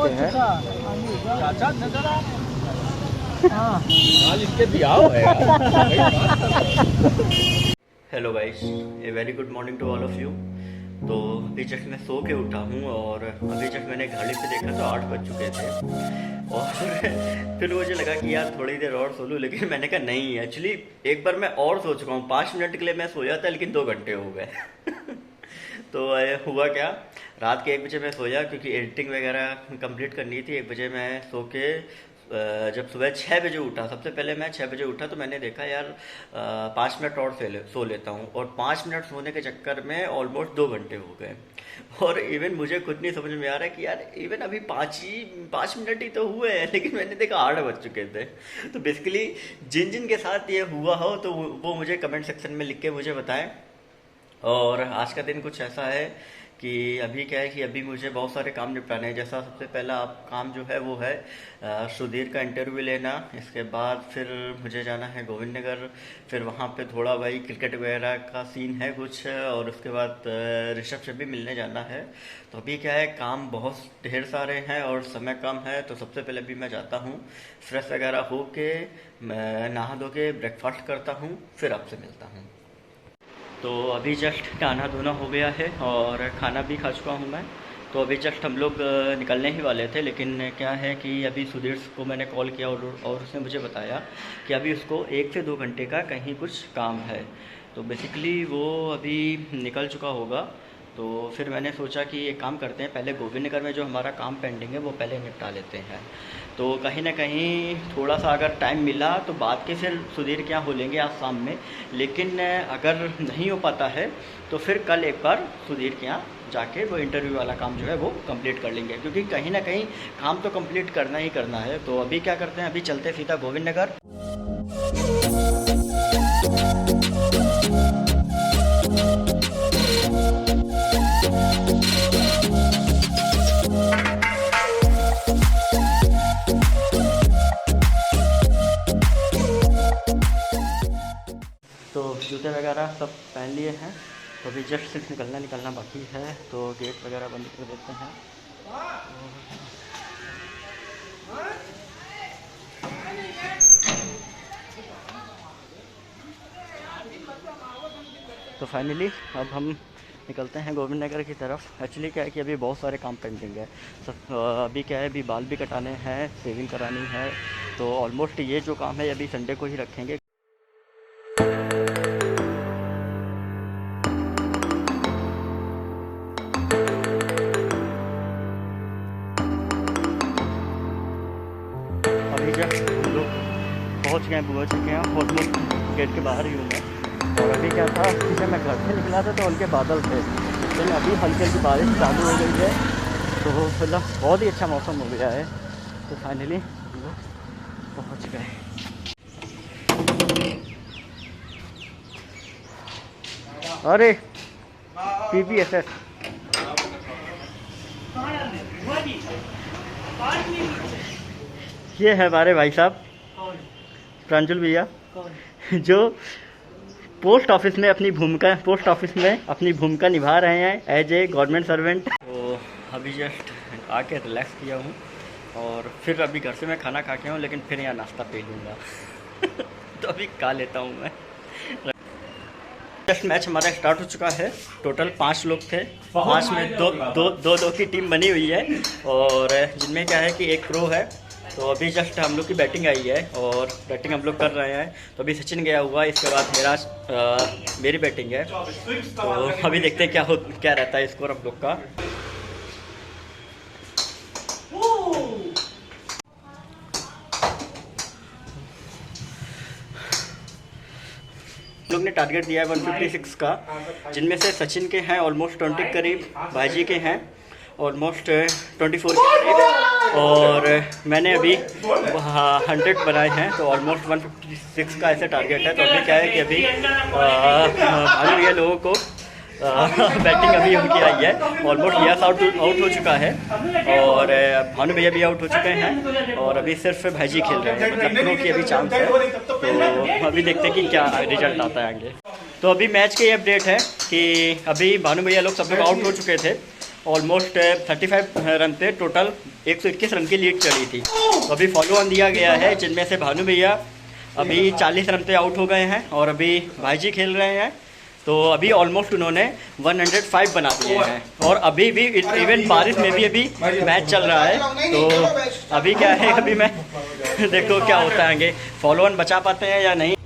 चाचा नजर आज इसके बिहाव है। Hello guys, a very good morning to all of you. तो अभी जस्ट मैं सो के उठा हूँ और अभी जस्ट मैंने घड़ी पे देखा तो 8 बज चुके थे और फिर मुझे लगा कि यार थोड़ी देर और सो लूँ, लेकिन मैंने कहा नहीं, एक्चुअली एक बार मैं और सो चुका हूँ। 5 मिनट के लिए मैं सोया था लेकिन 2 घंटे हो गए। तो हुआ क्या, रात के 1 बजे मैं सोया क्योंकि एडिटिंग वगैरह कंप्लीट करनी थी। 1 बजे मैं सो के जब सुबह 6 बजे उठा, सबसे पहले मैं 6 बजे उठा तो मैंने देखा यार 5 मिनट और सो लेता हूँ, और 5 मिनट सोने के चक्कर में ऑलमोस्ट 2 घंटे हो गए। और इवन मुझे खुद नहीं समझ में आ रहा है कि यार इवन अभी 5 मिनट ही तो हुए हैं, लेकिन मैंने देखा 8 बज चुके थे। तो बेसिकली जिन जिन के साथ ये हुआ हो तो वो मुझे कमेंट सेक्शन में लिख के मुझे बताएं। और आज का दिन कुछ ऐसा है कि अभी क्या है कि अभी मुझे बहुत सारे काम निपटाने हैं। जैसा सबसे पहला काम जो है वो है सुधीर का इंटरव्यू लेना। इसके बाद फिर मुझे जाना है गोविंद नगर, फिर वहाँ पे थोड़ा भाई क्रिकेट वगैरह का सीन है कुछ, और उसके बाद ऋषभ से भी मिलने जाना है। तो अभी क्या है, काम बहुत ढेर सारे हैं और समय कम है। तो सबसे पहले अभी मैं जाता हूँ, फ्रेश वगैरह हो के मैं नहा धो के ब्रेकफास्ट करता हूँ, फिर आपसे मिलता हूँ। तो अभी जस्ट नहाना धोना हो गया है और खाना भी खा चुका हूँ मैं। तो अभी जस्ट हम लोग निकलने ही वाले थे, लेकिन क्या है कि अभी सुधीर को मैंने कॉल किया और उसने मुझे बताया कि अभी उसको 1 से 2 घंटे का कहीं कुछ काम है। तो बेसिकली वो अभी निकल चुका होगा। तो फिर मैंने सोचा कि एक काम करते हैं, पहले गोविंद नगर में जो हमारा काम पेंडिंग है वो पहले निपटा लेते हैं। तो कहीं ना कहीं थोड़ा सा अगर टाइम मिला तो बाद के फिर सुधीर के यहाँ हो लेंगे आज शाम में, लेकिन अगर नहीं हो पाता है तो फिर कल एक बार सुधीर के यहाँ जाके वो इंटरव्यू वाला काम जो है वो कंप्लीट कर लेंगे, क्योंकि कहीं ना कहीं काम तो कंप्लीट करना ही करना है। तो अभी क्या करते हैं, अभी चलते सीधा गोविंद नगर। तो जूते वगैरह सब पहन लिए हैं, तो अभी जस्ट सिर्फ निकलना बाकी है। तो गेट वगैरह बंद कर देते हैं। तो फाइनली अब हम निकलते हैं गोविंद नगर की तरफ। एक्चुअली क्या है कि अभी बहुत सारे काम पेंडिंग है। सब अभी क्या है, अभी बाल भी कटाने हैं, शेविंग करानी है। तो ऑलमोस्ट ये जो काम है अभी संडे को ही रखेंगे। अभी जब हम लोग पहुँच चुके हैं, ऑलमोस्ट गेट के बाहर ही हूँ मैं। और अभी क्या था कि जब मैं घर से निकला था तो उनके बादल थे, लेकिन अभी हल्की हल्की बारिश चालू हो गई है। तो मतलब बहुत ही अच्छा मौसम हो गया है। तो फाइनली हम लोग पहुँच गए। अरे PPSS ये है हमारे भाई साहब प्रांजल भैया, जो पोस्ट ऑफिस में अपनी भूमिका निभा रहे हैं एज ए गवर्नमेंट सर्वेंट। तो अभी जस्ट आके रिलैक्स किया हूँ और फिर अभी घर से मैं खाना खा के हूँ, लेकिन फिर यहाँ नाश्ता पी लूँगा। तो अभी खा लेता हूँ मैं। जस्ट मैच हमारा स्टार्ट हो चुका है। टोटल 5 लोग थे, 5 में दो की टीम बनी हुई है, और जिनमें क्या है कि एक प्रो है। तो अभी जस्ट हम लोग की बैटिंग आई है और बैटिंग हम लोग कर रहे हैं। तो अभी सचिन गया हुआ, इसके बाद मेरी बैटिंग है। तो अभी देखते हैं क्या रहता है स्कोर हम लोग का। लोग ने टारगेट दिया है 156 का, जिनमें से सचिन के हैं ऑलमोस्ट 20 करीब, भाईजी के हैं ऑलमोस्ट 24 के करीब, और मैंने अभी 100 बनाए हैं। तो ऑलमोस्ट 156 का ऐसे टारगेट है। तो अभी क्या है कि अभी भानु भैया लोगों को बैटिंग अभी उनकी आई है। ऑलमोस्ट यस आउट हो चुका है और भानु भैया भी आउट हो चुके हैं, और अभी सिर्फ भाईजी खेल रहे हैं। मतलब प्रो की अभी चांस है। तो अभी देखते हैं कि क्या रिजल्ट आता है आगे। तो अभी मैच की अपडेट है कि अभी भानु भैया लोग सब लोग आउट हो चुके थे, ऑलमोस्ट 35 रन पे टोटल 121 रन की लीड चली थी। तो अभी फॉलो ऑन दिया गया है, जिनमें से भानु भैया अभी 40 रन पे आउट हो गए हैं और अभी भाई जी खेल रहे हैं। तो अभी ऑलमोस्ट उन्होंने 105 बना दिए हैं और अभी भी इवन बारिश में भी अभी मैच चल रहा है। तो अभी क्या है, अभी मैं देखो क्या होता है आगे, फॉलो ऑन बचा पाते हैं या नहीं।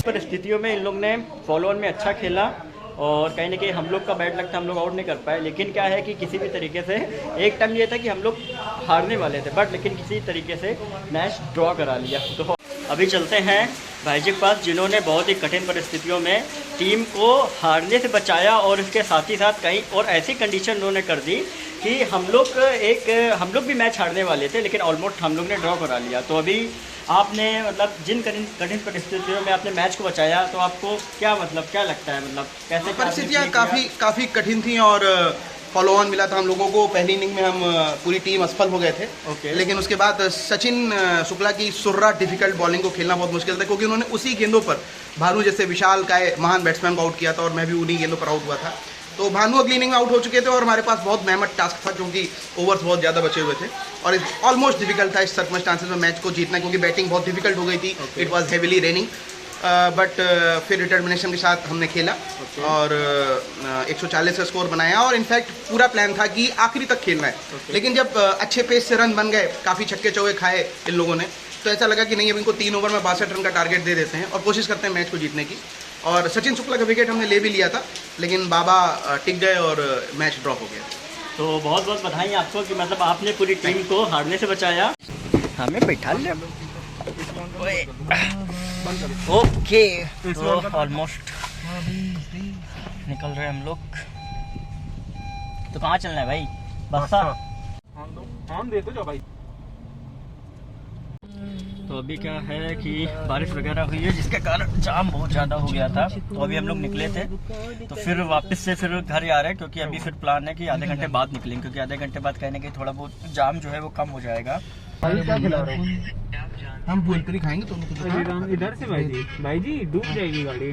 परिस्थितियों में इन लोग ने फॉलो ऑन में अच्छा खेला और कहीं ना कहीं हम लोग का बैड लक था, हम लोग आउट नहीं कर पाए। लेकिन क्या है कि किसी भी तरीके से एक टाइम ये था कि हम लोग हारने वाले थे, बट लेकिन किसी तरीके से मैच ड्रॉ करा लिया। तो अभी चलते हैं भाई जी के पास, जिन्होंने बहुत ही कठिन परिस्थितियों में टीम को हारने से बचाया और इसके साथ ही साथ कहीं और ऐसी कंडीशन उन्होंने कर दी कि हम लोग भी मैच हारने वाले थे, लेकिन ऑलमोस्ट हम लोग ने ड्रॉ करा लिया। तो अभी आपने मतलब जिन कठिन परिस्थितियों में आपने मैच को बचाया, तो आपको क्या लगता है, मतलब कैसे परिस्थितियाँ काफ़ी कठिन थी और फॉलो ऑन मिला था हम लोगों को। पहली इनिंग में हम पूरी टीम असफल हो गए थे। लेकिन उसके बाद सचिन शुक्ला की सुर्रा डिफिकल्ट बॉलिंग को खेलना बहुत मुश्किल था, क्योंकि उन्होंने उसी गेंदों पर भानु जैसे विशाल काय महान बैट्समैन को आउट किया था और मैं भी उन्हीं गेंदों पर आउट हुआ था। तो भानु अगली इनिंग में आउट हो चुके थे और हमारे पास बहुत मेहनत टास्क था, क्योंकि ओवर्स बहुत ज़्यादा बचे हुए थे और ऑलमोस्ट डिफिकल्ट था इस सर्कमस्टांसेस में मैच को जीतना, क्योंकि बैटिंग बहुत डिफिकल्ट हो गई थी। It was heavily raining, but फिर डिटर्मिनेशन के साथ हमने खेला और 140 का स्कोर बनाया। और इनफैक्ट पूरा प्लान था कि आखिरी तक खेलना है। लेकिन जब अच्छे पेस से रन बन गए, काफ़ी छक्के चौके खाए इन लोगों ने, तो ऐसा लगा कि नहीं, अब इनको 3 ओवर में 62 रन का टारगेट दे देते हैं और कोशिश करते हैं मैच को जीतने की। और सचिन शुक्ला का विकेट हमने ले भी लिया था, लेकिन बाबा टिक गए और मैच ड्रॉप हो गया। तो बहुत बहुत बधाई आपको कि मतलब आपने पूरी टीम को हारने से बचाया। हमें बैठा लिया। ओके, तो ऑलमोस्ट निकल रहे हम लोग। तो कहाँ चलना है भाई? बक्सा। हम देखो जो भाई। तो अभी क्या है कि बारिश वगैरह हुई है, जिसके कारण जाम बहुत ज़्यादा हो गया था। तो अभी हम लोग निकले थे, तो फिर वापस से फिर घर ही आ रहे हैं, क्योंकि अभी फिर प्लान है कि आधे घंटे बाद निकलेंगे, क्योंकि आधे घंटे बाद कहने के थोड़ा बहुत जाम जो है वो कम हो जाएगा। क्या खिला रहे हो? हम भेलपुरी खाएंगे तो इधर से भाई जी डूब जाएगी गाड़ी।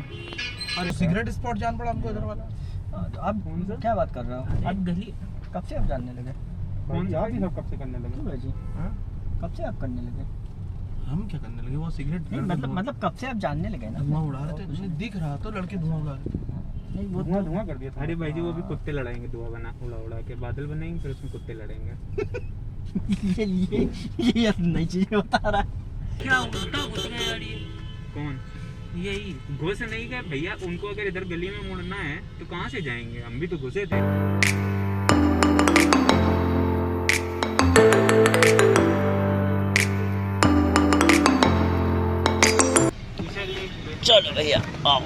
और सिगरेट स्पॉट जान पड़ा हमको इधर वाला। आप क्या बात कर रहे हो? आप गली कब से आप जानने लगे? कौन सा भी सब कब से करने लगे भाई जी? कब से आप करने लगे? हम क्या करने लगे? वो सिगरेट नहीं, मतलब कब से आप जानने लगे ना? धुआं उड़ा रहे थे, दिख रहा तो लड़के धुआं उड़ा रहे थे। नहीं, वो धुआं कर दिया था। अरे भाई जी, वो भी कुत्ते लड़ाएंगे, धुआं बना उड़ा के बादल बनाएंगे, फिर उसमें कुत्ते लड़ेंगे। ये नई चीज बता रहा है। क्या उल्टा घुस गया यार ये। कौन? यही घुस नहीं गए भैया, उनको अगर इधर गली में मुड़ना है तो कहाँ से जाएंगे? हम भी तो घुसे थे। चलो भैया आओ,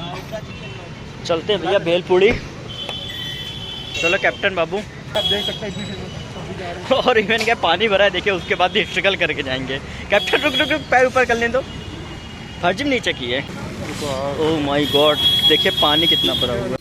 चलते हैं भैया भेलपुरी। चलो कैप्टन बाबू। आप देख सकते हैं और इवन क्या पानी भरा है, देखिए, उसके बाद भी स्ट्रगल करके जाएंगे। कैप्टन रुक रुक रुक, पैर ऊपर कर लें, तो फर्जिम नीचे की है। ओह माय गॉड, देखिए पानी कितना भरा हुआ है।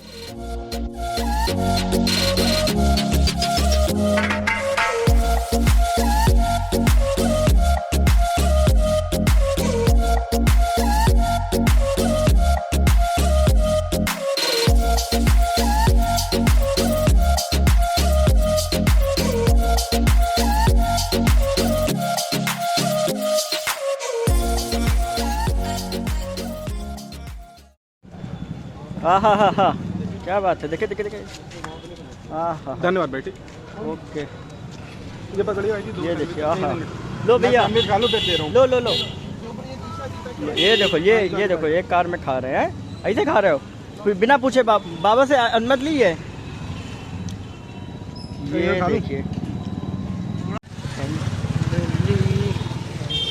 हाँ हाँ हाँ हाँ, क्या बात है, देखे देखे देखे। हाँ हाँ, धन्यवाद बेटी। ओके, ये पकड़िए भाई जी, ये देखिए। हाँ, लो भैया, खा लो, दे रहा हूँ। लो लो लो, ये देखो, ये देखो, एक कार में खा रहे हैं, ऐसे खा रहे हो बिना पूछे? बाबा से अनुमति ली है? ये देखिए,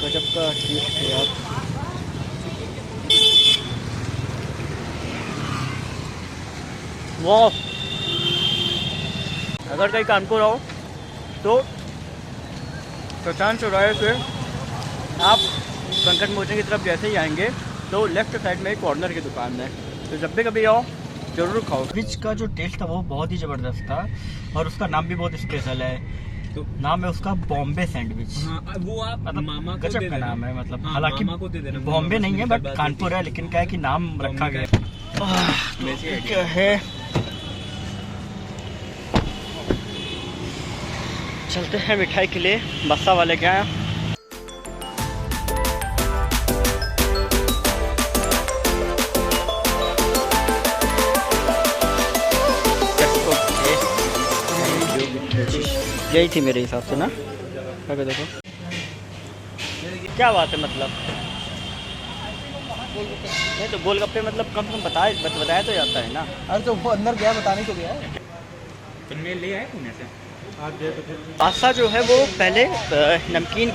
गजब का टेस्ट है यार। वाह, अगर कहीं कानपुर आओ तो प्रशांत चौराहे से आप संकट मोचन की तरफ जैसे ही आएंगे तो लेफ्ट साइड में एक कॉर्नर की दुकान है, तो जब भी कभी आओ जरूर खाओ। सैंडविच का जो टेस्ट था वो बहुत ही ज़बरदस्त था और उसका नाम भी बहुत स्पेशल है, तो नाम है उसका बॉम्बे सैंडविच। हाँ, वो आप मतलब मामा को गजब दे का देना। नाम है, मतलब हाँ, हालांकि मामा को दे देना। बॉम्बे नहीं है बट कानपुर है, लेकिन क्या है कि नाम रखा गया है। क्या है, चलते हैं मिठाई के लिए बस्सा वाले के यहाँ। यही थी मेरे हिसाब से ना, अगर देखो क्या बात है, मतलब नहीं तो गोलगप्पे मतलब कम से कम बताया तो जाता है ना। अरे तो वो अंदर गया, बताने तो गया है। तुमने ले आए पुणे से? पास्ता जो है वो पहले नमकीन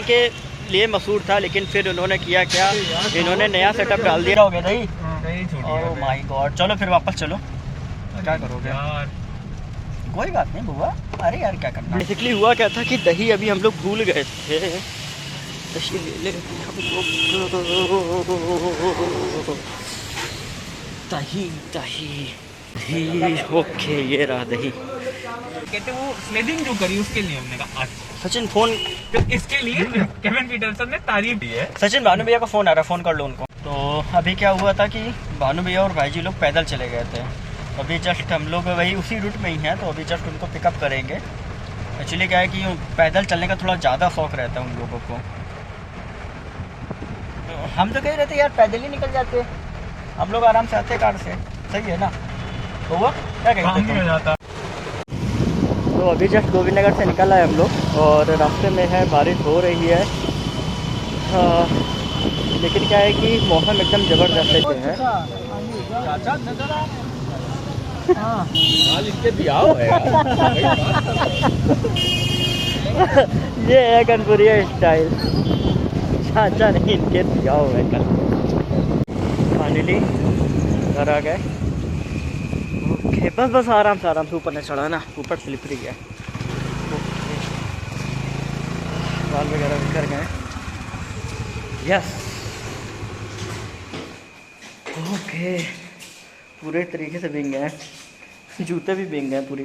के लिए मशहूर था, लेकिन फिर उन्होंने किया क्या, इन्होंने नया सेटअप डाल दिया। हो गया दही, ओह माय गॉड। चलो फिर वापस चलो, क्या करोगे यार? कोई बात नहीं बुआ, अरे यार क्या करना। बेसिकली हुआ क्या था कि दही अभी हम लोग भूल गए थे, दही ले ले हम लोग। दही दही दही, ओके ये रहा दही। कहते वो स्नेडिंग जो करी उसके लिए हमने कहा आज सचिन फोन, तो इसके लिए केविन पीटरसन ने तारीफ दी है। सचिन भानु भैया का फ़ोन आ रहा है, फ़ोन कर लो उनको। तो अभी क्या हुआ था कि भानु भैया और भाई जी लोग पैदल चले गए थे, अभी जस्ट हम लोग वही उसी रूट में ही हैं, तो अभी जस्ट उनको पिकअप करेंगे। एक्चुअली क्या है कि पैदल चलने का थोड़ा ज़्यादा शौक रहता है उन लोगों को। तो हम तो कह रहे थे यार पैदल ही निकल जाते, हम लोग आराम से आते कार से, सही है ना। तो वो क्या कहते हैं, तो अभी जस्ट गोविंद नगर से निकल आए हम लोग और रास्ते में है बारिश हो रही है, लेकिन क्या है कि मौसम एकदम ज़बरदस्त है। ये है कानपुरिया स्टाइल, चाचा नहीं इनके दिया हुआ है कल। फाइनली घर आ गए, ओके बस आराम से ऊपर नहीं चढ़ा ना, ऊपर स्लिपरी गया। ओके बाल वगैरह भी कर गए, यस ओके पूरे तरीके से भीग गए, जूते भी भीग गए पूरी,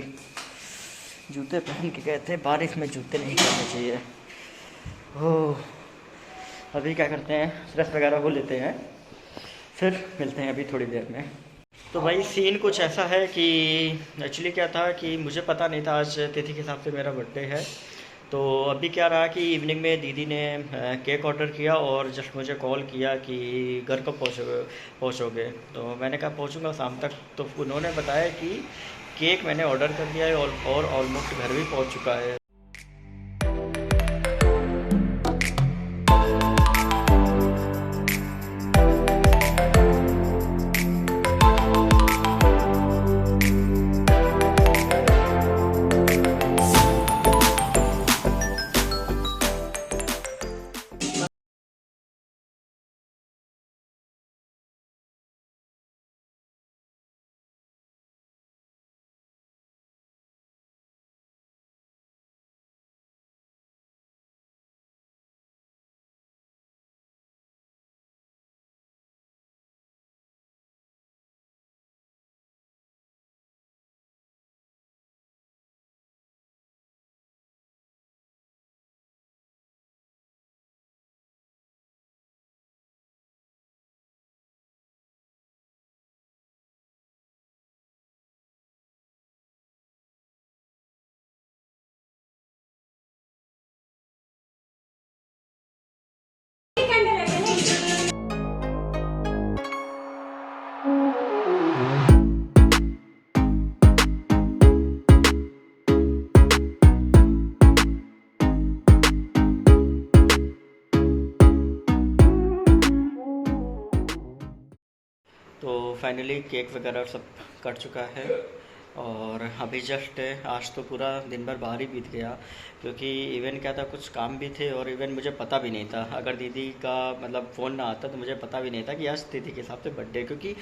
जूते पहन के गए थे, बारिश में जूते नहीं करने चाहिए। ओह अभी क्या करते हैं, फ्रेश वगैरह हो लेते हैं, फिर मिलते हैं अभी थोड़ी देर में। तो भाई सीन कुछ ऐसा है कि एक्चुअली क्या था कि मुझे पता नहीं था आज तिथि के हिसाब से मेरा बर्थडे है, तो अभी क्या रहा कि इवनिंग में दीदी ने केक ऑर्डर किया और जस्ट मुझे कॉल किया कि घर कब पहुँचोगे, तो मैंने कहा पहुँचूँगा शाम तक। तो उन्होंने बताया कि केक मैंने ऑर्डर कर दिया है और ऑलमोस्ट घर भी पहुँच चुका है। तो फाइनली केक वगैरह सब कट चुका है और अभी जस्ट आज तो पूरा दिन भर बाहर ही बीत गया, क्योंकि इवन क्या था, कुछ काम भी थे और इवन मुझे पता भी नहीं था, अगर दीदी का मतलब फ़ोन ना आता तो मुझे पता भी नहीं था कि आज तिथि के हिसाब से बर्थडे, क्योंकि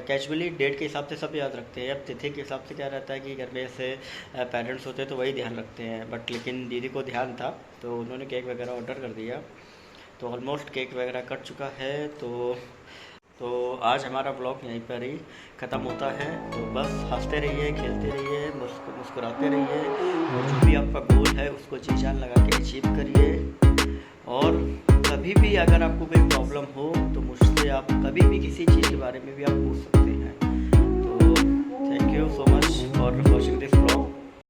कैजुअली डेट के हिसाब से सब याद रखते हैं। अब तिथि के हिसाब से क्या रहता है कि घर में ऐसे पेरेंट्स होते हैं तो वही ध्यान रखते हैं, बट लेकिन दीदी को ध्यान था तो उन्होंने केक वगैरह ऑर्डर कर दिया। तो ऑलमोस्ट केक वगैरह कट चुका है। तो आज हमारा ब्लॉग यहीं पर ही ख़त्म होता है। तो बस हंसते रहिए, खेलते रहिए, मुस्कुराते रहिए, और जो भी आपका गोल है उसको जी जान लगा के अचीव करिए। और कभी भी अगर आपको कोई प्रॉब्लम हो तो मुझसे आप कभी भी किसी चीज़ के बारे में भी आप पूछ सकते हैं। तो thank you so much for watching this blog.